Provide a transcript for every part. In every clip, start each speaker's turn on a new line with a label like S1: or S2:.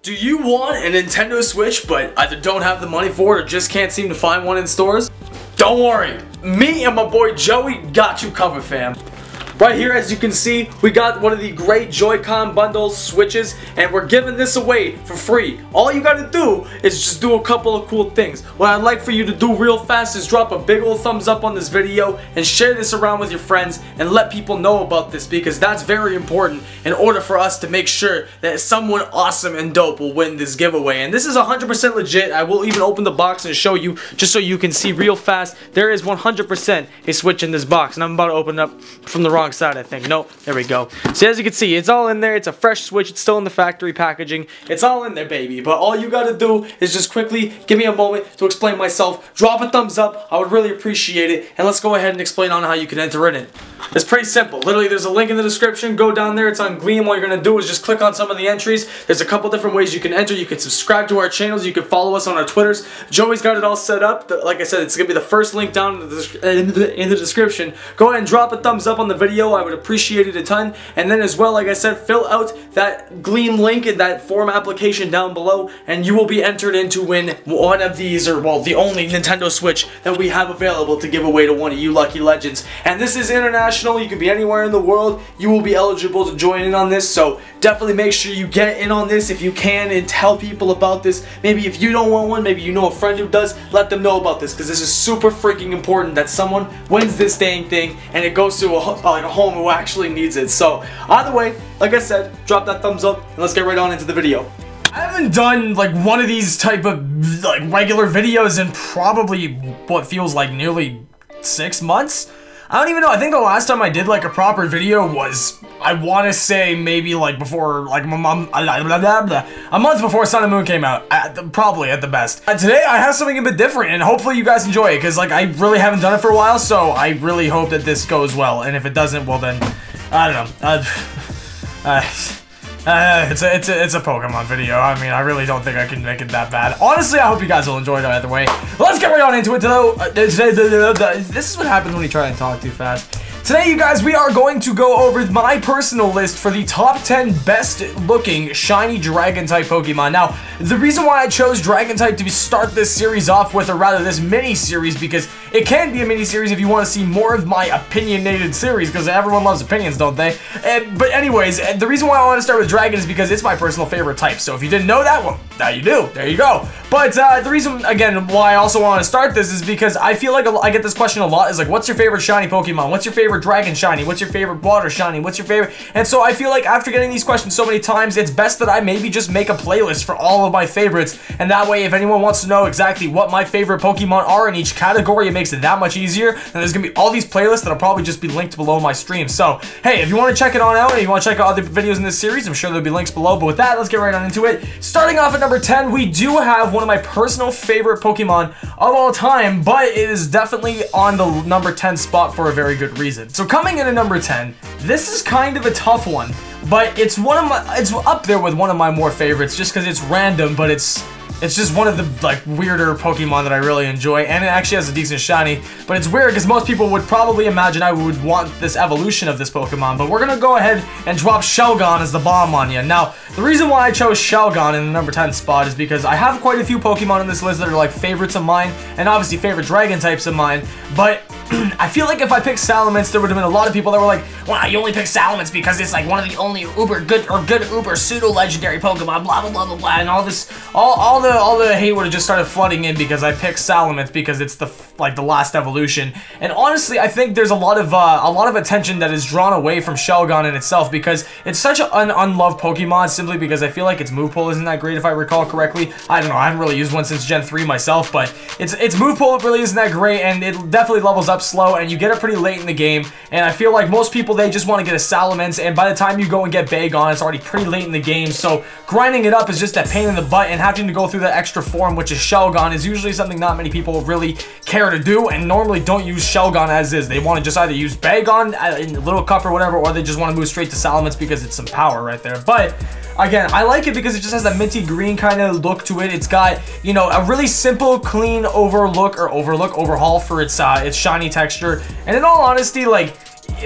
S1: Do you want a Nintendo Switch but either don't have the money for it or just can't seem to find one in stores? Don't worry, me and my boy Joey got you covered, fam. Right here, as you can see, we got one of the great Joy-Con bundle switches, and we're giving this away for free. All you gotta do is just do a couple of cool things. What I'd like for you to do real fast is drop a big old thumbs up on this video and share this around with your friends and let people know about this, because that's very important in order for us to make sure that someone awesome and dope will win this giveaway. And this is 100% legit. I will even open the box and show you, just so you can see real fast. There is 100% a switch in this box, and I'm about to open it up from the wrong side, I think. Nope, there we go. So as you can see, it's all in there. It's a fresh switch. It's still in the factory packaging. It's all in there, baby. But all you gotta do is just quickly give me a moment to explain myself. Drop a thumbs up. I would really appreciate it. And let's go ahead and explain on how you can enter in it. It's pretty simple. Literally, there's a link in the description. Go down there. It's on Gleam. All you're gonna do is just click on some of the entries. There's a couple different ways you can enter. You can subscribe to our channels. You can follow us on our Twitters. Joey's got it all set up. Like I said, it's gonna be the first link down in the description. Go ahead and drop a thumbs up on the video. I would appreciate it a ton. And then as well, like I said, fill out that Gleam link in that form application down below, and you will be entered in to win one of these, or well, the only Nintendo Switch that we have available to give away to one of you lucky legends. And this is international. You could be anywhere in the world. You will be eligible to join in on this, so definitely make sure you get in on this if you can and tell people about this. Maybe if you don't want one, maybe you know a friend who does, let them know about this, because this is super freaking important that someone wins this dang thing and it goes to a home who actually needs it. So either way, like I said, drop that thumbs up and let's get right on into the video. I haven't done like one of these type of like regular videos in probably what feels like nearly 6 months. I don't even know. I think the last time I did like a proper video was, I want to say maybe like before, like a month before Sun and Moon came out, probably at the best. Today I have something a bit different, and hopefully you guys enjoy it, because like I really haven't done it for a while, so I really hope that this goes well. And if it doesn't, well then, I don't know. It's a Pokemon video. I mean, I really don't think I can make it that bad. Honestly, I hope you guys will enjoy it either way. Let's get right on into it, though. This is what happens when you try and talk too fast. Today, you guys, we are going to go over my personal list for the top 10 best looking shiny dragon type Pokemon. Now, the reason why I chose dragon type to start this series off with, or rather this mini series, because it can be a mini series if you want to see more of my opinionated series, because everyone loves opinions, don't they? But anyways, the reason why I want to start with dragon is because it's my personal favorite type. So if you didn't know that, well, now you do. There you go. But the reason, again, why I also want to start this is because I feel like I get this question a lot, is like, what's your favorite shiny Pokemon? What's your favorite dragon shiny? What's your favorite water shiny? What's your favorite? And so I feel like after getting these questions so many times, it's best that I maybe just make a playlist for all of my favorites, and that way if anyone wants to know exactly what my favorite Pokemon are in each category, it makes it that much easier. And there's gonna be all these playlists that'll probably just be linked below my stream. So hey, if you want to check it on out and you want to check out other videos in this series, I'm sure there'll be links below. But with that, let's get right on into it. Starting off at number 10, we do have one of my personal favorite Pokemon of all time, but it is definitely on the number 10 spot for a very good reason. So coming in at number 10, this is kind of a tough one, but it's up there with one of my more favorites just because it's random, but it's just one of the like weirder Pokemon that I really enjoy, and it actually has a decent shiny. But it's weird because most people would probably imagine I would want this evolution of this Pokemon, but we're gonna go ahead and drop Shelgon as the bomb on you. Now, the reason why I chose Shelgon in the number 10 spot is because I have quite a few Pokemon in this list that are like favorites of mine, and obviously favorite dragon types of mine, but I feel like if I picked Salamence, there would have been a lot of people that were like, wow, you only picked Salamence because it's like one of the only uber good uber pseudo legendary Pokemon, blah blah blah blah blah, and all this, all the hate would have just started flooding in because I picked Salamence because it's the last evolution. And honestly, I think there's a lot of attention that is drawn away from Shelgon in itself because it's such an unloved Pokemon, simply because I feel like its move pool isn't that great, if I recall correctly. I don't know, I haven't really used one since Gen 3 myself, but its move pool really isn't that great, and it definitely levels up slow, and you get it pretty late in the game. And I feel like most people, they just want to get a Salamence, and by the time you go and get Bagon, it's already pretty late in the game. So grinding it up is just a pain in the butt, and having to go through that extra form, which is Shelgon, is usually something not many people really care to do, and normally don't use Shelgon as is. They want to just either use Bagon in a little cup or whatever, or they just want to move straight to Salamence because it's some power right there. But again, I like it because it just has that minty green kind of look to it. It's got, you know, a really simple, clean overhaul for its shiny texture. And in all honesty, like,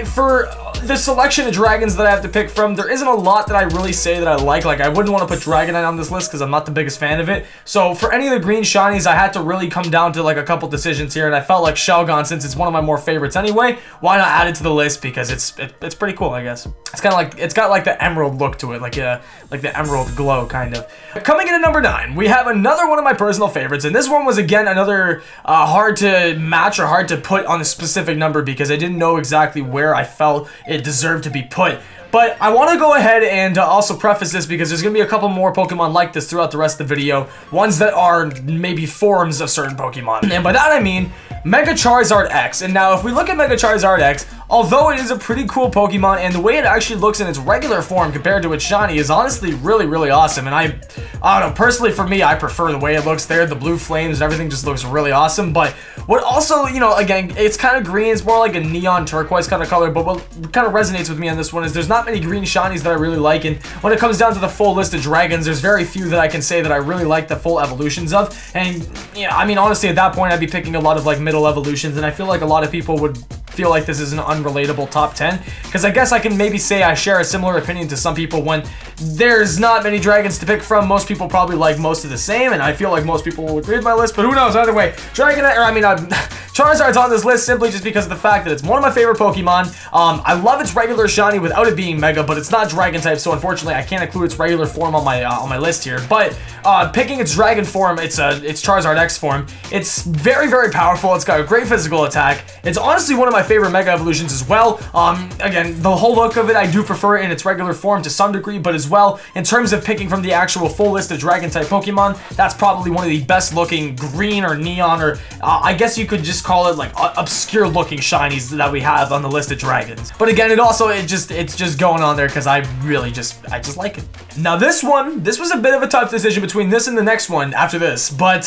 S1: for the selection of dragons that I have to pick from, there isn't a lot that I really say that I like. Like, I wouldn't want to put Dragonite on this list because I'm not the biggest fan of it. So for any of the green shinies, I had to really come down to like a couple decisions here, and I felt like Shelgon, since it's one of my more favorites anyway, why not add it to the list, because it's pretty cool, I guess. It's kind of like, it's got like the emerald look to it, like the emerald glow kind of. Coming in at number 9, we have another one of my personal favorites, and this one was again another hard to match or hard to put on a specific number because I didn't know exactly where I felt it deserved to be put. But I want to go ahead and also preface this because there's going to be a couple more Pokemon like this throughout the rest of the video. Ones that are maybe forms of certain Pokemon. And by that I mean Mega Charizard X. And now if we look at Mega Charizard X, although it is a pretty cool Pokemon and the way it actually looks in its regular form compared to its shiny is honestly really, really awesome. And I don't know, personally for me, I prefer the way it looks there. The blue flames and everything just looks really awesome. But what also, you know, again, it's kind of green. It's more like a neon turquoise kind of color. But what kind of resonates with me on this one is there's not many green shinies that I really like. And when it comes down to the full list of dragons, there's very few that I can say that I really like the full evolutions of. And, you know, I mean, honestly, at that point, I'd be picking a lot of like middle evolutions. And I feel like a lot of people would feel like this is an unrelatable top 10 because I guess I can maybe say I share a similar opinion to some people when there's not many dragons to pick from. Most people probably like most of the same, and I feel like most people will agree with my list, but who knows? Either way, Charizard's on this list simply just because of the fact that it's one of my favorite Pokemon. I love its regular shiny without it being Mega, but it's not Dragon type, so unfortunately I can't include its regular form on my list here. But picking its Dragon form, its Charizard X form, it's very, very powerful. It's got a great physical attack. It's honestly one of my favorite Mega evolutions as well. Again, the whole look of it, I do prefer it in its regular form to some degree, but as well, in terms of picking from the actual full list of Dragon type Pokemon, that's probably one of the best looking green or neon, or I guess you could just call it like obscure looking shinies that we have on the list of dragons. But again, it's just going on there because I just like it. Now this was a bit of a tough decision between this and the next one after this, but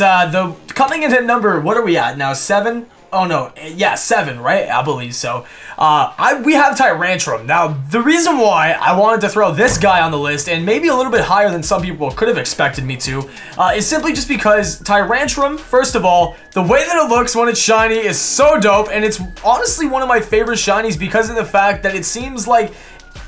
S1: coming in at number, what are we at now, 7? Oh no, yeah, 7, right? I believe so. We have Tyrantrum. Now, the reason why I wanted to throw this guy on the list, and maybe a little bit higher than some people could have expected me to, is simply just because Tyrantrum, first of all, the way that it looks when it's shiny is so dope, and it's honestly one of my favorite shinies because of the fact that it seems like,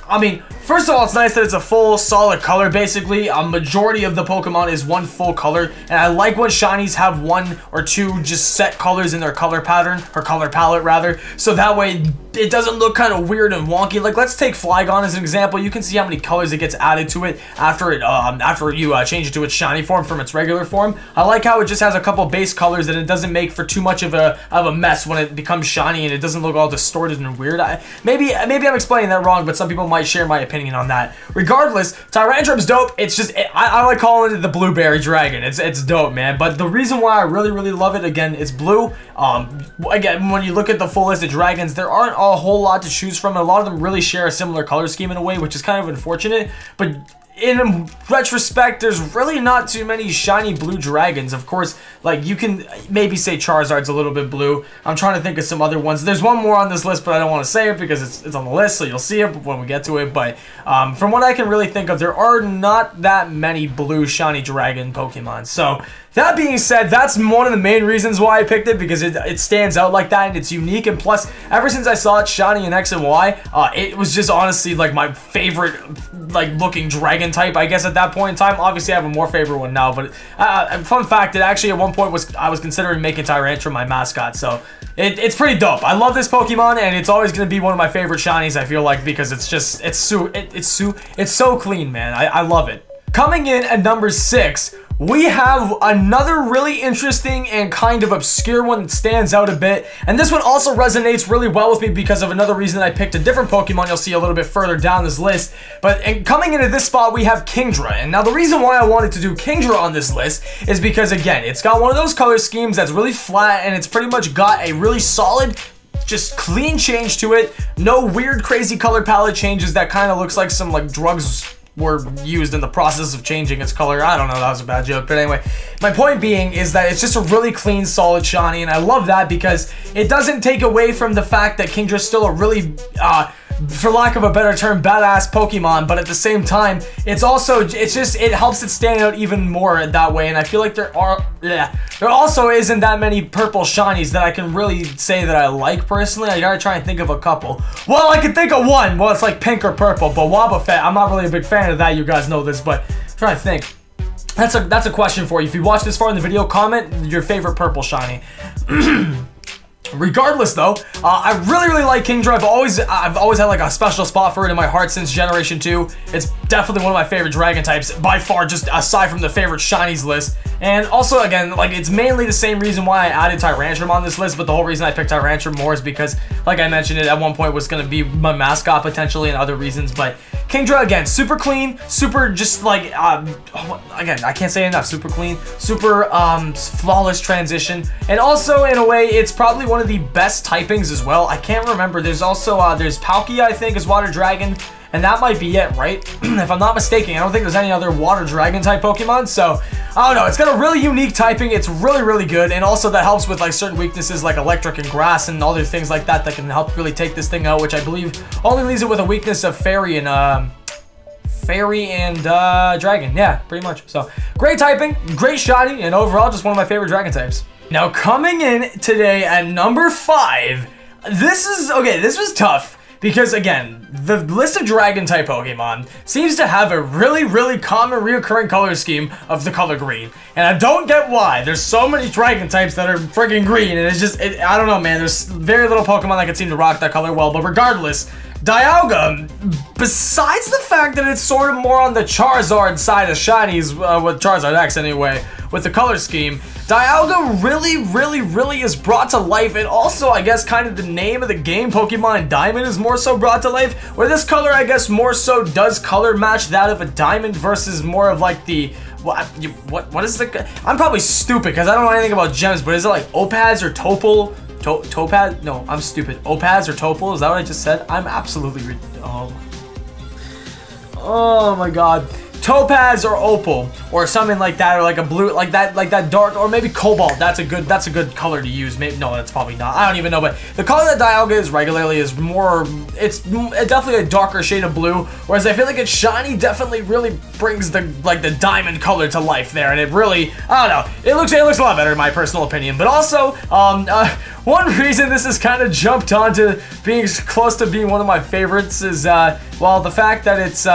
S1: I mean, first of all, it's nice that it's a full solid color, basically. A majority of the Pokemon is one full color, and I like when shinies have one or two just set colors in their color pattern, or color palette rather, so that way it doesn't look kind of weird and wonky. Like, let's take Flygon as an example. You can see how many colors it gets added to it after you change it to its shiny form from its regular form. I like how it just has a couple base colors and it doesn't make for too much of a mess when it becomes shiny and it doesn't look all distorted and weird. Maybe I'm explaining that wrong, but some people might share my opinion on that. Regardless, Tyrantrum's dope. It's just, I like calling it the Blueberry Dragon. It's dope, man. But the reason why I really, really love it, again, it's blue. Again, when you look at the full list of dragons, there aren't a whole lot to choose from. A lot of them really share a similar color scheme in a way, which is kind of unfortunate. But in retrospect, there's really not too many shiny blue dragons. Of course, like, you can maybe say Charizard's a little bit blue. I'm trying to think of some other ones. There's one more on this list, but I don't want to say it because it's on the list, so you'll see it when we get to it. But from what I can really think of, there are not that many blue shiny dragon Pokemon. So that being said, that's one of the main reasons why I picked it, because it stands out like that and it's unique. And plus, ever since I saw it shiny in X and Y, it was just honestly like my favorite like looking dragon type, I guess, at that point in time. Obviously, I have a more favorite one now, but fun fact, it actually at one point I was considering making Tyrantrum my mascot, so it's pretty dope. I love this Pokemon, and it's always gonna be one of my favorite shinies, I feel like, because it's so clean, man. I love it. Coming in at number 6, we have another really interesting and kind of obscure one that stands out a bit, and this one also resonates really well with me because of another reason I picked a different Pokemon you'll see a little bit further down this list. But coming into this spot, we have Kingdra, and now the reason why I wanted to do Kingdra on this list is because, again, it's got one of those color schemes that's really flat, and it's pretty much got a really solid, just clean change to it. No weird, crazy color palette changes that kind of looks like some like drugs were used in the process of changing its color. I don't know, that was a bad joke, but anyway, my point being is that it's just a really clean, solid shiny, and I love that because it doesn't take away from the fact that Kingdra's still a really for lack of a better term, badass Pokemon, but at the same time, it helps it stand out even more that way, and I feel like there also isn't that many purple shinies that I can really say that I like personally. I gotta try and think of a couple. Well, I can think of one. Well, it's like pink or purple, but Wobbuffet, I'm not really a big fan of that, you guys know this, but I'm trying to think. That's a question for you. If you watched this far in the video, comment your favorite purple shiny. Regardless, though, I really like Kingdra. I've always had like a special spot for it in my heart since Generation 2. It's definitely one of my favorite Dragon types by far, just aside from the favorite shinies list. And also, again, like it's mainly the same reason why I added Tyrantrum on this list, but the whole reason I picked Tyrantrum more is because, like I mentioned, it at one point was going to be my mascot potentially, and other reasons. But Kingdra, again, super clean, super just like again, I can't say enough. Super clean, super flawless transition, and also in a way, it's probably one of the best typings as well. I can't remember. There's also there's Palkia, I think, is Water Dragon, and that might be it, right? If I'm not mistaken, I don't think there's any other Water Dragon type Pokemon. So I don't know. It's got a really unique typing. It's really good, and also that helps with like certain weaknesses like Electric and Grass and other things like that that can help really take this thing out. Which I believe only leaves it with a weakness of Fairy and Dragon. Yeah, pretty much. So great typing, great shiny, and overall just one of my favorite Dragon types. Now coming in today at number 5, this was tough because again, the list of Dragon type Pokemon seems to have a really common reoccurring color scheme of the color green, and I don't get why. There's so many Dragon types that are freaking green, and it's just, I don't know, man. There's very little Pokemon that can seem to rock that color well, but regardless, Dialga, besides the fact that it's sort of more on the Charizard side of shinies, with Charizard X anyway, with the color scheme, Dialga really is brought to life, and also I guess kind of the name of the game, Pokemon Diamond, is more so brought to life, where this color I guess more so does color match that of a diamond versus more of like the, what is the, I'm probably stupid because I don't know anything about gems, but is it like Opaz or Topal? Topaz? No, I'm stupid. Opaz or Topal? Is that what I just said? I'm absolutely oh my god. Topaz or Opal or something like that, or like a blue, like that dark, or maybe Cobalt. That's a good color to use. Maybe no, that's probably not. I don't even know, but the color that Dialga is regularly is more, it's definitely a darker shade of blue, whereas I feel like its shiny definitely really brings the diamond color to life there, and it really, I don't know, it looks a lot better in my personal opinion. But also, one reason this has kind of jumped onto being close to being one of my favorites is, well, the fact that it's,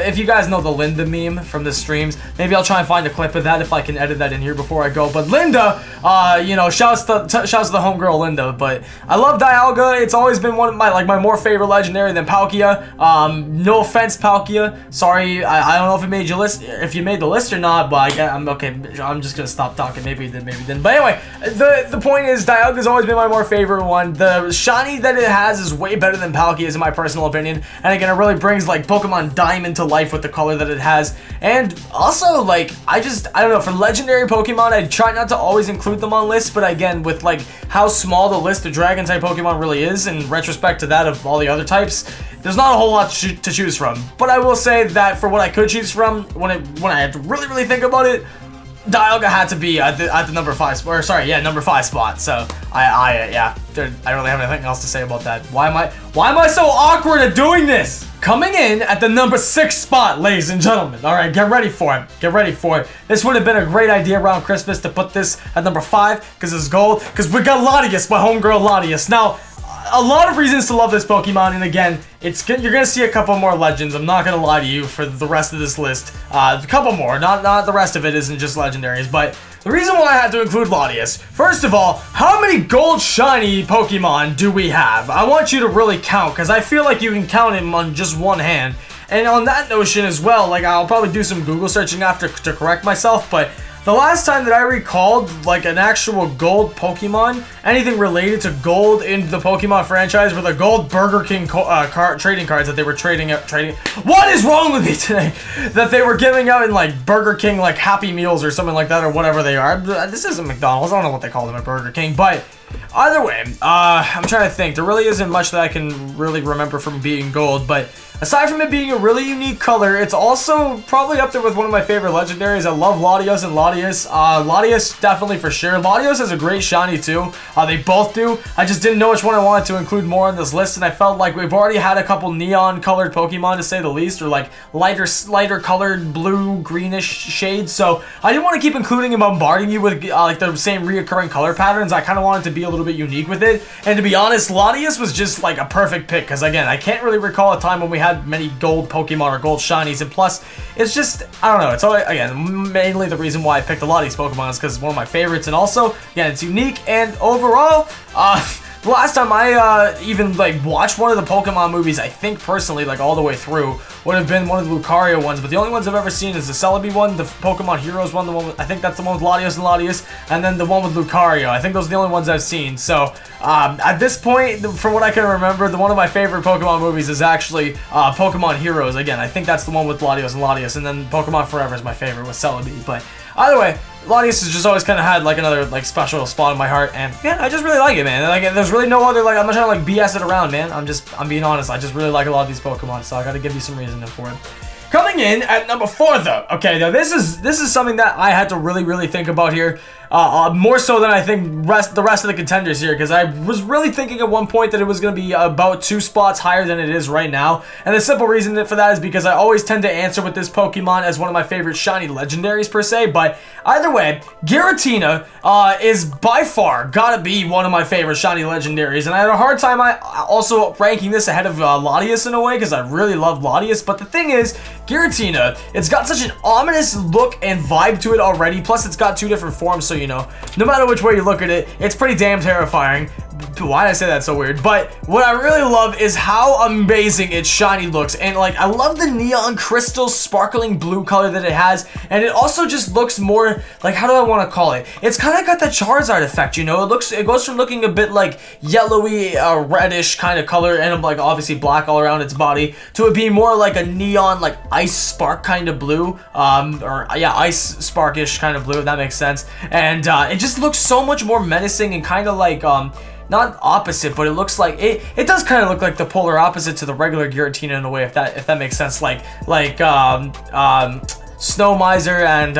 S1: if you guys know the Linda meme from the streams, maybe I'll try and find a clip of that if I can edit that in here before I go. But Linda, you know, shouts to the homegirl Linda. But I love Dialga. It's always been one of my more favorite legendary than Palkia. No offense, Palkia. Sorry, I don't know if it made your list, if you made the list or not. But I'm okay. I'm just gonna stop talking. Maybe it did, maybe it didn't. But anyway, the point is, Dialga's always been my more favorite one. The shiny that it has is way better than Palkia's in my personal opinion. And again, it really brings like Pokemon Diamond to life with the color that it has. And also, like, I don't know, for legendary Pokemon, I try not to always include them on lists, but again, with like how small the list of Dragon type Pokemon really is in retrospect to that of all the other types, there's not a whole lot to choose from. But I will say that for what I could choose from, when I had to really think about it, Dialga had to be at the number 5 spot, or sorry, yeah, number 5 spot. So I don't really have anything else to say about that. Why am I so awkward at doing this? Coming in at the number 6 spot, ladies and gentlemen. All right, get ready for it. Get ready for it. This would have been a great idea around Christmas to put this at number 5 because it's gold. Because we got Latias, my homegirl Latias. Now, a lot of reasons to love this Pokemon, and again, you're gonna see a couple more legends. I'm not gonna lie to you for the rest of this list. A couple more, not the rest of it isn't just legendaries, but the reason why I had to include Latias, first of all, how many gold shiny Pokemon do we have? I want you to really count, because I feel like you can count them on just one hand. And on that notion as well, like, I'll probably do some Google searching after to correct myself, but the last time that I recalled, like, an actual gold Pokemon, anything related to gold in the Pokemon franchise, were the gold Burger King trading cards that they were trading. What is wrong with me today? That they were giving out in, like, Burger King, like, Happy Meals or something like that, or whatever they are. This isn't McDonald's. I don't know what they call them at Burger King, but either way, I'm trying to think. There really isn't much that I can really remember from being gold, but
S2: Aside from it being a really unique color, it's also probably up there with one of my favorite legendaries. I love Latios and Latias. Latias definitely for sure. Latios has a great shiny too. They both do. I just didn't know which one I wanted to include more on this list, and I felt like we've already had a couple neon colored Pokemon to say the least, or like lighter colored blue greenish shades. So I didn't want to keep including and bombarding you with like the same reoccurring color patterns. I kind of wanted to be a little bit unique with it. And to be honest, Latias was just like a perfect pick because again, I can't really recall a time when we had many gold Pokemon or gold shinies, and plus it's just, I don't know, it's always, again, mainly the reason why I picked a lot of these Pokemon is because it's one of my favorites, and also again, it's unique. And overall, the last time I even like watched one of the Pokemon movies, I think personally, like all the way through, would have been one of the Lucario ones. But the only ones I've ever seen is the Celebi one, the Pokemon Heroes one, the one with, I think that's the one with Latios and Latias, and then the one with Lucario. I think those are the only ones I've seen. So at this point, from what I can remember, one of my favorite Pokemon movies is actually Pokemon Heroes. Again, I think that's the one with Latios and Latias, and then Pokemon Forever is my favorite with Celebi. But either way, Latias has just always kind of had like another like special spot in my heart, and yeah, I just really like it, man. Like, there's really no other, like, I'm not trying to like BS it around, man. I'm being honest. I just really like a lot of these Pokemon, so I got to give you some reasoning for it. Coming in at number 4, though. Okay, now this is something that I had to really think about here. More so than I think the rest of the contenders here, because I was really thinking at one point that it was going to be about 2 spots higher than it is right now. And the simple reason for that is because I always tend to answer with this Pokemon as one of my favorite shiny legendaries per se. But either way, Giratina is by far gotta be one of my favorite shiny legendaries. And I had a hard time also ranking this ahead of Latias in a way, because I really love Latias. But the thing is, Giratina, it's got such an ominous look and vibe to it already. Plus, it's got 2 different forms, so you know, no matter which way you look at it, it's pretty damn terrifying. Why did I say that so weird? But what I really love is how amazing its shiny looks, and like I love the neon crystal sparkling blue color that it has, and it also just looks more like, how do I want to call it? It's kind of got the Charizard effect, you know. It goes from looking a bit like yellowy, reddish kind of color, and like obviously black all around its body, to it being more like a neon, like ice spark kind of blue, or yeah, ice sparkish kind of blue, if that makes sense. And it just looks so much more menacing and kind of like not opposite, but it looks like it does kind of look like the polar opposite to the regular Giratina in a way, if that makes sense. Like Snow Miser and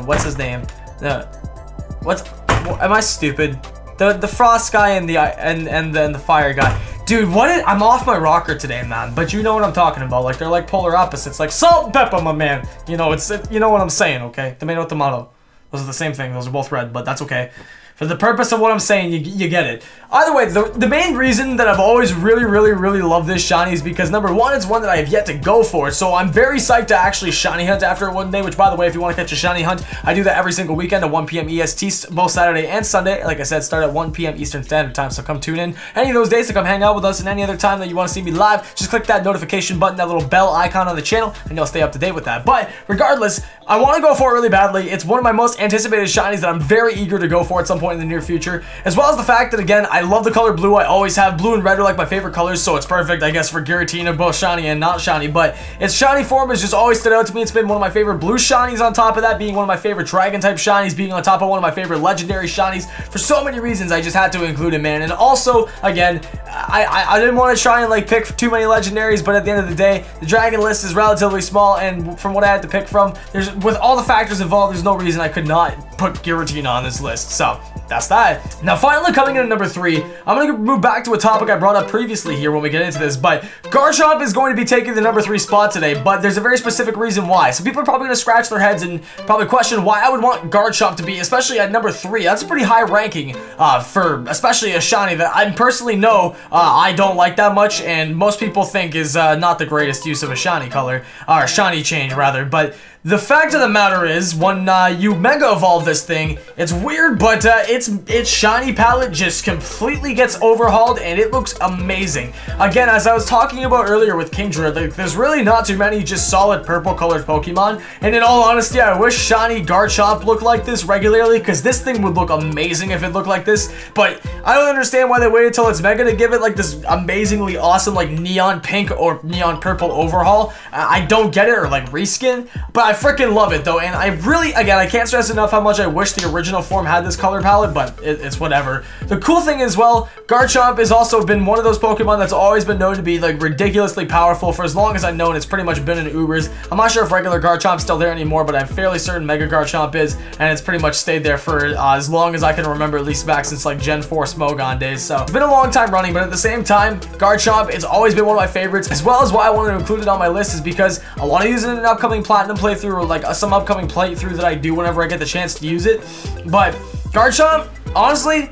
S2: what's his name? Am I stupid? The frost guy and then the fire guy. Dude, I'm off my rocker today, man. But you know what I'm talking about. Like, they're like polar opposites, like salt and pepper, my man. You know, you know what I'm saying, okay? Tomato, tomato. Those are the same thing. Those are both red, but that's okay. For the purpose of what I'm saying, you get it. Either way, the main reason that I've always really loved this shiny is because, number 1, it's one that I have yet to go for. So I'm very psyched to actually shiny hunt after it one day, which, by the way, if you want to catch a shiny hunt, I do that every single weekend at 1 p.m. EST, both Saturday and Sunday. Like I said, start at 1 p.m. Eastern Standard Time, so come tune in any of those days to come hang out with us, and any other time that you want to see me live, just click that notification button, that little bell icon on the channel, and you'll stay up to date with that. But regardless, I want to go for it really badly. It's one of my most anticipated shinies that I'm very eager to go for at some point in the near future. As well as the fact that, again, I love the color blue. I always have. Blue and red are like my favorite colors, so it's perfect, I guess, for Giratina, both shiny and not shiny. But its shiny form has just always stood out to me. It's been one of my favorite blue shinies, on top of that being one of my favorite dragon type shinies, being on top of one of my favorite legendary shinies. For so many reasons, I just had to include it, man. And also, again, I didn't want to try and like pick too many legendaries, but at the end of the day, the dragon list is relatively small, and from what I had to pick from, with all the factors involved, there's no reason I could not put Giratina on this list. So that's that. Now, finally coming in at number 3, I'm going to move back to a topic I brought up previously here when we get into this, but Garchomp is going to be taking the number 3 spot today, but there's a very specific reason why. So people are probably going to scratch their heads and probably question why I would want Garchomp to be, especially at number 3. That's a pretty high ranking for especially a shiny that I personally know I don't like that much, and most people think is not the greatest use of a shiny color, or shiny change rather. But the fact of the matter is, when you Mega Evolve this thing, it's weird, but its shiny palette just completely gets overhauled, and it looks amazing. Again, as I was talking about earlier with Kingdra, there's really not too many just solid purple-colored Pokemon, and in all honesty, I wish shiny Garchomp looked like this regularly, because this thing would look amazing if it looked like this, but I don't understand why they waited till it's Mega to give it like this amazingly awesome like neon pink or neon purple overhaul. I don't get it, or like reskin, but I freaking love it though, and I really, again, I can't stress enough how much I wish the original form had this color palette, but it's whatever. The cool thing is, well, Garchomp has also been one of those Pokemon that's always been known to be like ridiculously powerful for as long as I've known. It's pretty much been in Ubers. I'm not sure if regular Garchomp's still there anymore, but I'm fairly certain Mega Garchomp is, and it's pretty much stayed there for as long as I can remember, at least back since like Gen 4 Smogon days. So it's been a long time running, but at the same time, Garchomp, it's always been one of my favorites, as well as why I wanted to include it on my list is because I want to use it in an upcoming Platinum playthrough, or like some upcoming playthrough that I do whenever I get the chance to use it. But Garchomp, honestly,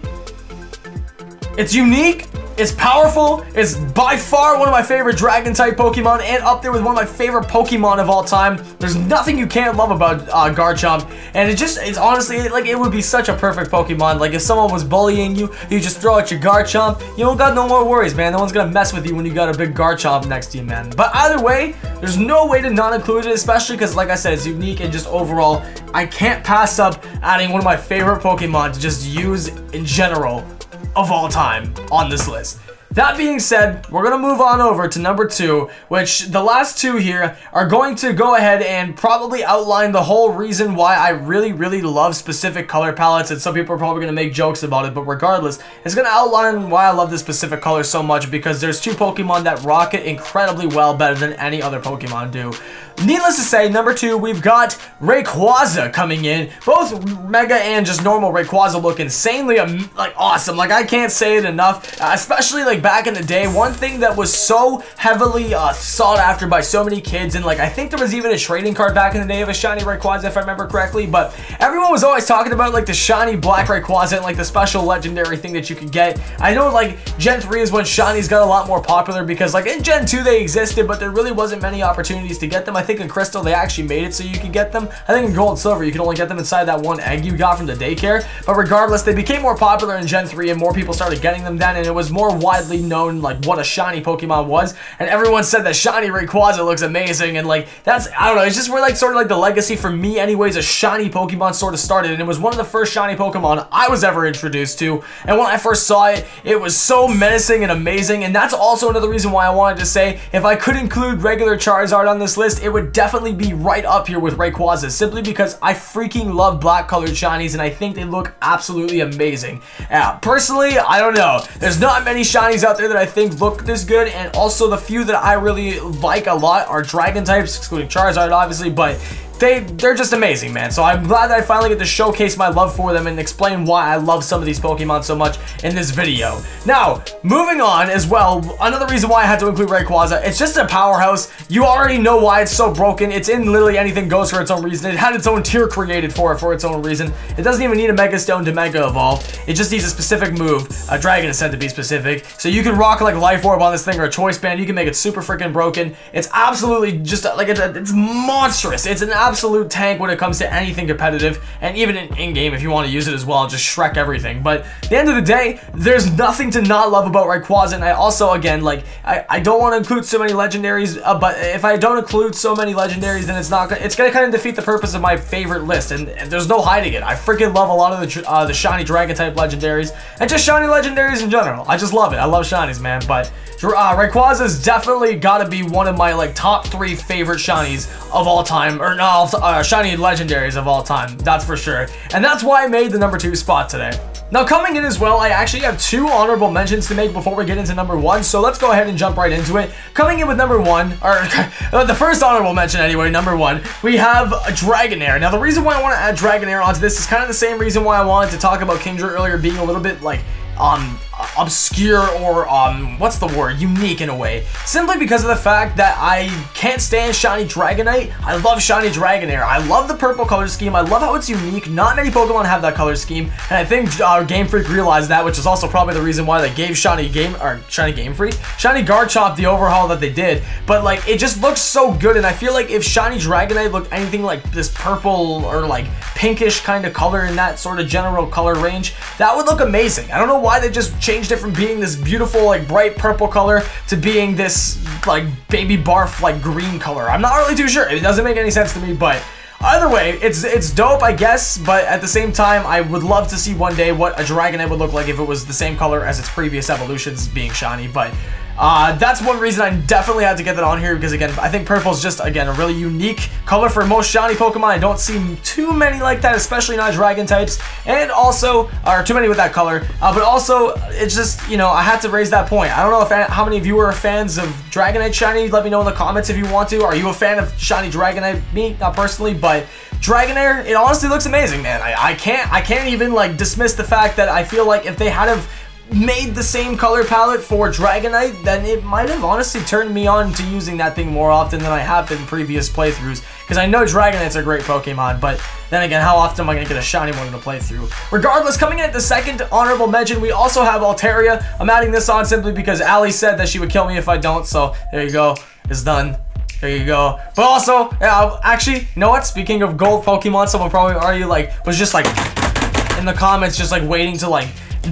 S2: it's unique, it's powerful, it's by far one of my favorite Dragon-type Pokemon, and up there with one of my favorite Pokemon of all time. There's nothing you can't love about Garchomp, and it's honestly, like, it would be such a perfect Pokemon. Like, if someone was bullying you, you just throw out your Garchomp, you don't got no more worries, man. No one's gonna mess with you when you got a big Garchomp next to you, man. But either way, there's no way to not include it, especially because, like I said, it's unique, and just overall, I can't pass up adding one of my favorite Pokemon to just use in general of all time on this list. That being said, we're going to move on over to number 2, which the last two here are going to go ahead and probably outline the whole reason why I really love specific color palettes, and some people are probably going to make jokes about it, but regardless, it's going to outline why I love this specific color so much, because there's two Pokemon that rock it incredibly well, better than any other Pokemon do. Needless to say, number 2, we've got Rayquaza coming in. Both Mega and just normal Rayquaza look insanely like awesome. Like, I can't say it enough, especially like back in the day. One thing that was so heavily sought after by so many kids, and like I think there was even a trading card back in the day of a shiny Rayquaza, if I remember correctly, but everyone was always talking about like the shiny black Rayquaza and like the special legendary thing that you could get. I know like Gen 3 is when shinies got a lot more popular, because like in Gen 2 they existed, but there really wasn't many opportunities to get them. I think in Crystal they actually made it so you could get them. I think in Gold and Silver you could only get them inside that one egg you got from the daycare, but regardless, they became more popular in Gen 3 and more people started getting them then, and it was more widely known like what a shiny Pokemon was, and everyone said that shiny Rayquaza looks amazing, and like that's, I don't know, it's just where like sort of like the legacy for me anyways, a shiny Pokemon sort of started, and it was one of the first shiny Pokemon I was ever introduced to, and when I first saw it, it was so menacing and amazing, and that's also another reason why I wanted to say if I could include regular Charizard on this list, it would definitely be right up here with Rayquaza, simply because I freaking love black colored shinies, and I think they look absolutely amazing. Personally, I don't know, there's not many shinies out there that I think look this good, and also the few that I really like a lot are dragon types, excluding Charizard obviously, but they're just amazing, man. So I'm glad that I finally get to showcase my love for them and explain why I love some of these Pokemon so much in this video. Now, moving on as well, another reason why I had to include Rayquaza, it's just a powerhouse. You already know why it's so broken. It's in literally anything goes for its own reason. It had its own tier created for it for its own reason. It doesn't even need a Mega Stone to Mega Evolve. It just needs a specific move. A Dragon Ascent to be specific. So you can rock like Life Orb on this thing, or a Choice Band. You can make it super freaking broken. It's absolutely just like it's monstrous. It's an absolute tank when it comes to anything competitive, and even in-game if you want to use it as well, just Shrek everything. But at the end of the day, there's nothing to not love about Rayquaza, and I also, again, like, I don't want to include so many legendaries, but if I don't include so many legendaries, then it's gonna kind of defeat the purpose of my favorite list, and there's no hiding it. I freaking love a lot of the shiny dragon type legendaries, and just shiny legendaries in general. I just love it. I love shinies, man. But Rayquaza's definitely gotta be one of my like top 3 favorite shinies of all time, or no, shiny legendaries of all time, that's for sure, and that's why I made the number 2 spot today. Now, coming in as well, I actually have 2 honorable mentions to make before we get into number 1, so let's go ahead and jump right into it. Coming in with number 1, or the first honorable mention anyway, number 1, we have Dragonair. Now, the reason why I want to add Dragonair onto this is kind of the same reason why I wanted to talk about Kingdra earlier being a little bit like obscure, or what's the word, unique in a way, simply because of the fact that I can't stand shiny Dragonite. I love shiny Dragonair. I love the purple color scheme. I love how it's unique. Not many Pokemon have that color scheme, and I think Game Freak realized that, which is also probably the reason why they gave shiny Garchomp the overhaul that they did. But like, it just looks so good, and I feel like if shiny Dragonite looked anything like this purple or like pinkish kind of color in that sort of general color range, that would look amazing. I don't know why they just changed it from being this beautiful like bright purple color to being this like baby barf like green color. I'm not really too sure. It doesn't make any sense to me, but either way, it's dope, I guess, but at the same time, I would love to see one day what a Dragonite would look like if it was the same color as its previous evolutions being shiny. But that's one reason I definitely had to get that on here, because again, I think purple is just, again, a really unique color for most shiny Pokemon. I don't see too many like that, especially not dragon types, and also, or too many with that color, but also, it's just, you know, I had to raise that point. I don't know if how many of you are fans of Dragonite shiny. Let me know in the comments if you want to. Are you a fan of shiny Dragonite? Me, not personally, but Dragonair, it honestly looks amazing, man. I can't even like dismiss the fact that I feel like if they had have made the same color palette for Dragonite, then it might have honestly turned me on to using that thing more often than I have in previous playthroughs, because I know Dragonite's a great Pokemon, but then again, how often am I going to get a shiny one to play through? Regardless, coming in at the second honorable mention, we also have Altaria. I'm adding this on simply because Allie said that she would kill me if I don't, so there you go. It's done. There you go. But also, actually, you know what? Speaking of gold Pokemon, someone probably already was just like in the comments, just like waiting to like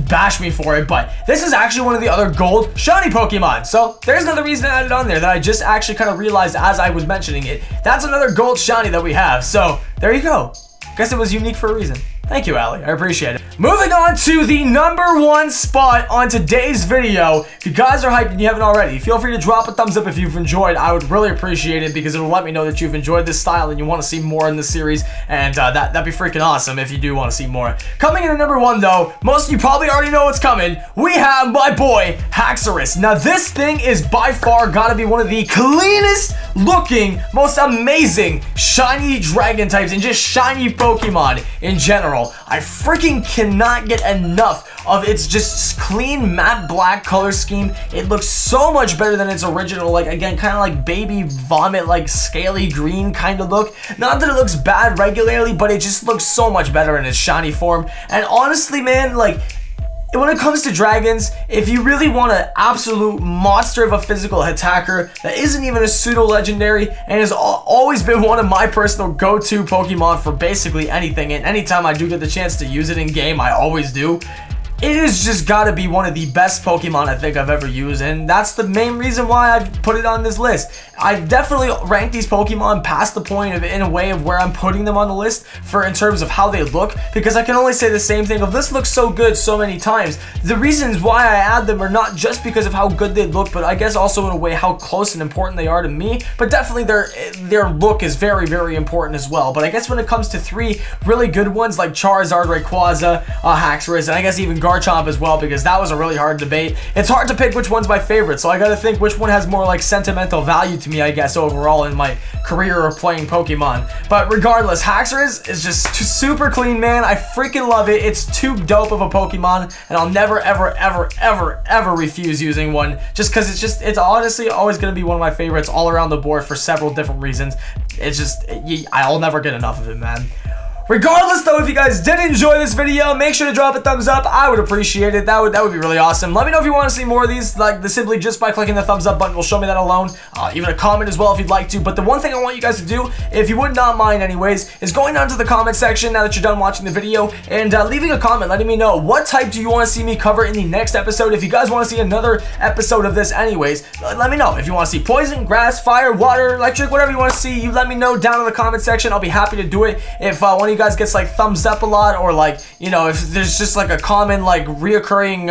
S2: bash me for it. But this is actually one of the other gold shiny Pokemon. So there's another reason I added on there that I just actually kind of realized as I was mentioning it. That's another gold shiny that we have. So there you go. Guess it was unique for a reason. Thank you, Allie. I appreciate it. Moving on to the #1 spot on today's video. If you guys are hyped and you haven't already, feel free to drop a thumbs up if you've enjoyed. I would really appreciate it because it'll let me know that you've enjoyed this style and you want to see more in this series. And that'd be freaking awesome if you do want to see more. Coming in at #1 though, most of you probably already know what's coming. We have my boy, Haxorus. Now this thing is by far gotta be one of the cleanest looking, most amazing shiny dragon types and just shiny Pokemon in general. I freaking cannot get enough of its just clean matte black color scheme. It looks so much better than its original, like again, kind of like baby vomit, like scaly green kind of look. Not that it looks bad regularly, but it just looks so much better in its shiny form. And honestly, man, like, when it comes to dragons, if you really want an absolute monster of a physical attacker that isn't even a pseudo-legendary and has always been one of my personal go-to Pokemon for basically anything, and anytime I do get the chance to use it in game, I always do. It has just got to be one of the best Pokemon I think I've ever used, and that's the main reason why I've put it on this list. I've definitely ranked these Pokemon past the point of, in a way, of where I'm putting them on the list for in terms of how they look, because I can only say the same thing of this looks so good so many times. The reasons why I add them are not just because of how good they look, but I guess also in a way how close and important they are to me, but definitely their look is very, very important as well. But I guess when it comes to three really good ones like Charizard, Rayquaza, Haxorus, and I guess even Garchomp as well, because that was a really hard debate. It's hard to pick which one's my favorite, so I gotta think which one has more like sentimental value to me, I guess, overall in my career of playing Pokemon. But regardless, Haxorus is just super clean, man. I freaking love it. It's too dope of a Pokemon, and I'll never, ever, ever, ever, ever refuse using one, just because it's honestly always gonna be one of my favorites all around the board for several different reasons. It's just, I'll never get enough of it, man. Regardless though, if you guys did enjoy this video, make sure to drop a thumbs up. I would appreciate it. That would be really awesome. Let me know if you want to see more of these, like simply just by clicking the thumbs up button will show me that alone. Even a comment as well if you'd like to. But the one thing I want you guys to do, if you would not mind anyways, is going down to the comment section now that you're done watching the video and leaving a comment letting me know what type do you want to see me cover in the next episode. If you guys want to see another episode of this anyways, let me know. If you want to see poison, grass, fire, water, electric, whatever you want to see, you let me know down in the comment section. I'll be happy to do it. If one of you guys gets like thumbs up a lot, or like, you know, if there's just like a common like reoccurring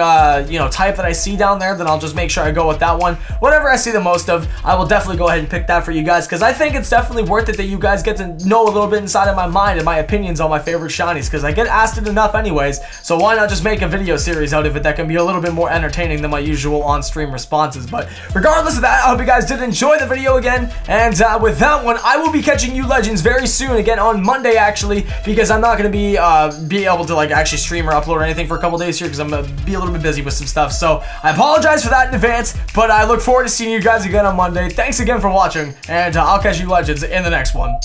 S2: you know, type that I see down there, then I'll just make sure I go with that one. Whatever I see the most of, I will definitely go ahead and pick that for you guys, because I think it's definitely worth it that you guys get to know a little bit inside of my mind and my opinions on my favorite shinies, because I get asked it enough anyways, so why not just make a video series out of it that can be a little bit more entertaining than my usual on-stream responses. But regardless of that, I hope you guys did enjoy the video again, and with that one, I will be catching you legends very soon, again on Monday actually, because I'm not going to be able to like actually stream or upload or anything for a couple days here, because I'm going to be a little bit busy with some stuff. So I apologize for that in advance, but I look forward to seeing you guys again on Monday. Thanks again for watching, and I'll catch you legends in the next one.